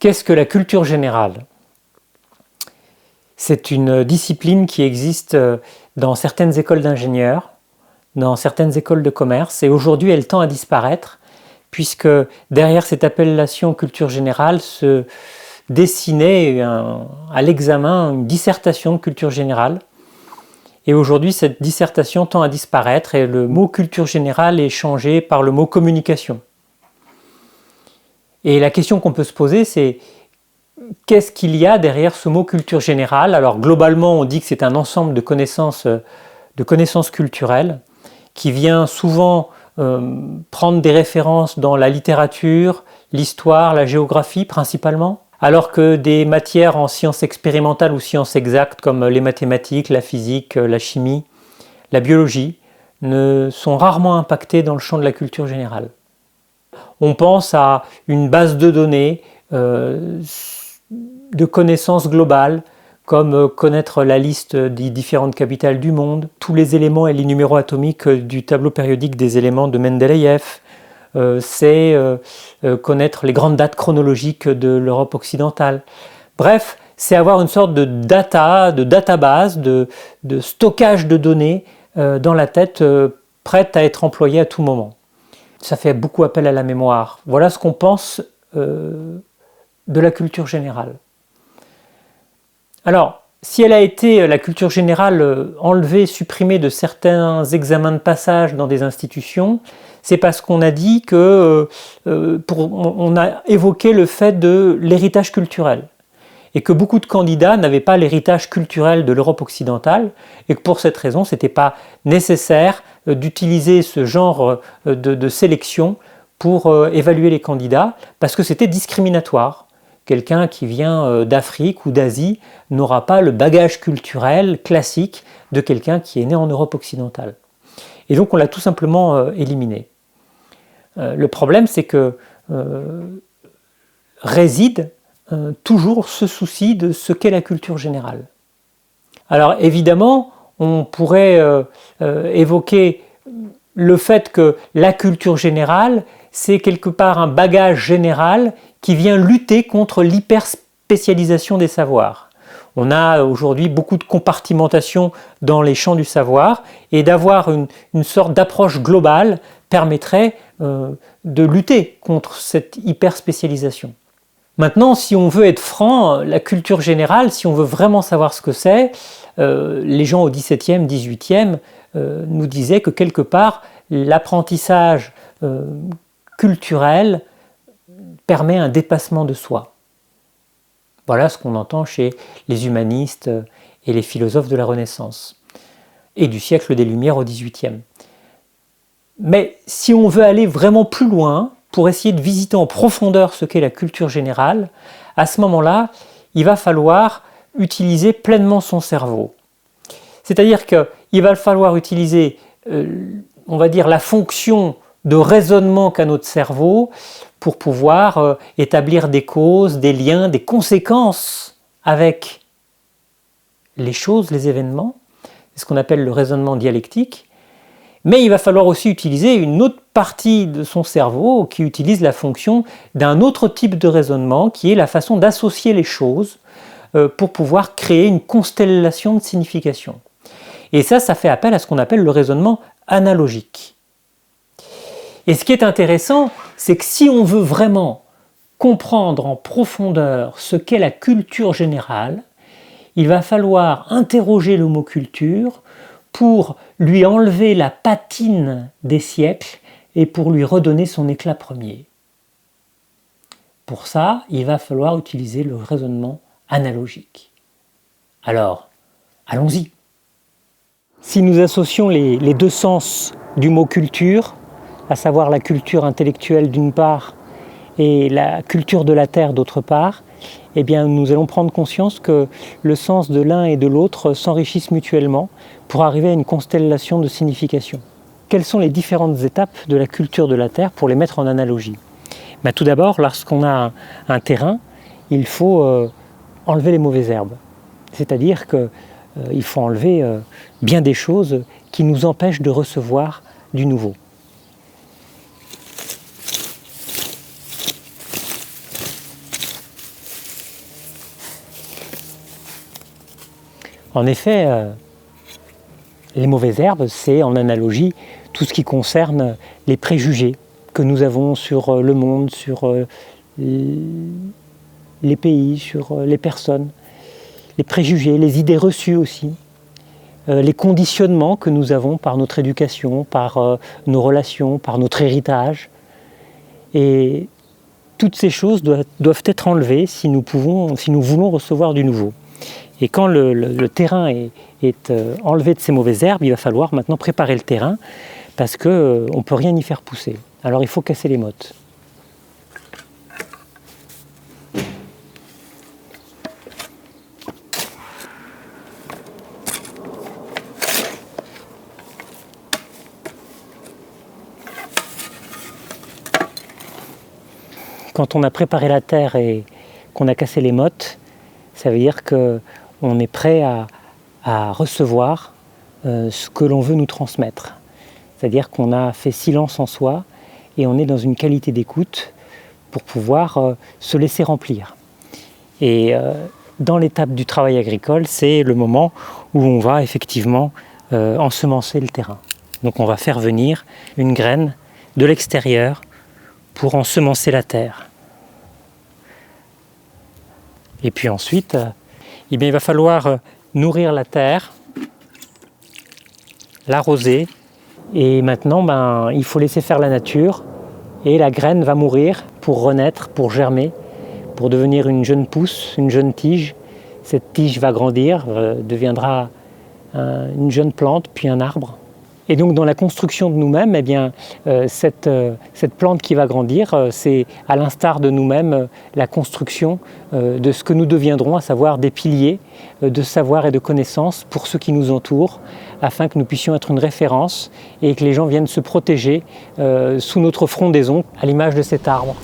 Qu'est-ce que la culture générale? C'est une discipline qui existe dans certaines écoles d'ingénieurs, dans certaines écoles de commerce, et aujourd'hui elle tend à disparaître, puisque derrière cette appellation culture générale se dessinait à l'examen une dissertation de culture générale. Et aujourd'hui, cette dissertation tend à disparaître et le mot culture générale est changé par le mot communication. Et la question qu'on peut se poser, c'est qu'est-ce qu'il y a derrière ce mot culture générale? Alors globalement, on dit que c'est un ensemble de connaissances culturelles qui vient souvent prendre des références dans la littérature, l'histoire, la géographie principalement, alors que des matières en sciences expérimentales ou sciences exactes comme les mathématiques, la physique, la chimie, la biologie ne sont rarement impactées dans le champ de la culture générale. On pense à une base de données de connaissances globales, comme connaître la liste des différentes capitales du monde, tous les éléments et les numéros atomiques du tableau périodique des éléments de Mendeleïev, c'est connaître les grandes dates chronologiques de l'Europe occidentale. Bref, c'est avoir une sorte de database, de stockage de données dans la tête, prête à être employée à tout moment. Ça fait beaucoup appel à la mémoire. Voilà ce qu'on pense de la culture générale. Alors, si elle a été, la culture générale, enlevée, supprimée de certains examens de passage dans des institutions, c'est parce qu'on a dit que, on a évoqué le fait de l'héritage culturel, et que beaucoup de candidats n'avaient pas l'héritage culturel de l'Europe occidentale, et que pour cette raison, ce n'était pas nécessaire d'utiliser ce genre de sélection pour évaluer les candidats, parce que c'était discriminatoire. Quelqu'un qui vient d'Afrique ou d'Asie n'aura pas le bagage culturel classique de quelqu'un qui est né en Europe occidentale. Et donc on l'a tout simplement éliminé. Le problème, c'est que réside toujours ce souci de ce qu'est la culture générale. Alors évidemment, on pourrait évoquer le fait que la culture générale, c'est quelque part un bagage général qui vient lutter contre l'hyperspécialisation des savoirs. On a aujourd'hui beaucoup de compartimentation dans les champs du savoir, et d'avoir une sorte d'approche globale permettrait de lutter contre cette hyperspécialisation. Maintenant, si on veut être franc, la culture générale, si on veut vraiment savoir ce que c'est, les gens au XVIIe, XVIIIe nous disaient que quelque part, l'apprentissage culturel permet un dépassement de soi. Voilà ce qu'on entend chez les humanistes et les philosophes de la Renaissance et du siècle des Lumières au XVIIIe. Mais si on veut aller vraiment plus loin, pour essayer de visiter en profondeur ce qu'est la culture générale, à ce moment-là, il va falloir utiliser pleinement son cerveau. C'est-à-dire qu'il va falloir utiliser, on va dire, la fonction de raisonnement qu'a notre cerveau pour pouvoir établir des causes, des liens, des conséquences avec les choses, les événements. C'est ce qu'on appelle le raisonnement dialectique. Mais il va falloir aussi utiliser une autre partie de son cerveau qui utilise la fonction d'un autre type de raisonnement, qui est la façon d'associer les choses pour pouvoir créer une constellation de signification. Et ça fait appel à ce qu'on appelle le raisonnement analogique. Et ce qui est intéressant, c'est que si on veut vraiment comprendre en profondeur ce qu'est la culture générale, il va falloir interroger le mot culture pour lui enlever la patine des siècles et pour lui redonner son éclat premier. Pour ça, il va falloir utiliser le raisonnement analogique. Alors, allons-y. Si nous associons les deux sens du mot culture, à savoir la culture intellectuelle d'une part et la culture de la terre d'autre part, eh bien nous allons prendre conscience que le sens de l'un et de l'autre s'enrichissent mutuellement pour arriver à une constellation de signification. Quelles sont les différentes étapes de la culture de la terre pour les mettre en analogie? Tout d'abord, lorsqu'on a un terrain, il faut enlever les mauvaises herbes. C'est-à-dire qu'il faut enlever bien des choses qui nous empêchent de recevoir du nouveau. En effet, les mauvaises herbes, c'est en analogie tout ce qui concerne les préjugés que nous avons sur le monde, sur les pays, sur les personnes, les préjugés, les idées reçues aussi, les conditionnements que nous avons par notre éducation, par nos relations, par notre héritage. Et toutes ces choses doivent être enlevées si nous voulons recevoir du nouveau. Et quand le terrain est enlevé de ces mauvaises herbes, il va falloir maintenant préparer le terrain parce qu'on ne peut rien y faire pousser. Alors il faut casser les mottes. Quand on a préparé la terre et qu'on a cassé les mottes, ça veut dire qu'on est prêt à recevoir ce que l'on veut nous transmettre. C'est-à-dire qu'on a fait silence en soi et on est dans une qualité d'écoute pour pouvoir se laisser remplir. Et dans l'étape du travail agricole, c'est le moment où on va effectivement ensemencer le terrain. Donc on va faire venir une graine de l'extérieur pour ensemencer la terre. Et puis ensuite, il va falloir nourrir la terre, l'arroser, et maintenant il faut laisser faire la nature, et la graine va mourir pour renaître, pour germer, pour devenir une jeune pousse, une jeune tige. Cette tige va grandir, deviendra une jeune plante, puis un arbre. Et donc dans la construction de nous-mêmes, cette plante qui va grandir, c'est à l'instar de nous-mêmes la construction de ce que nous deviendrons, à savoir des piliers de savoir et de connaissances pour ceux qui nous entourent, afin que nous puissions être une référence et que les gens viennent se protéger sous notre frondaison, à l'image de cet arbre.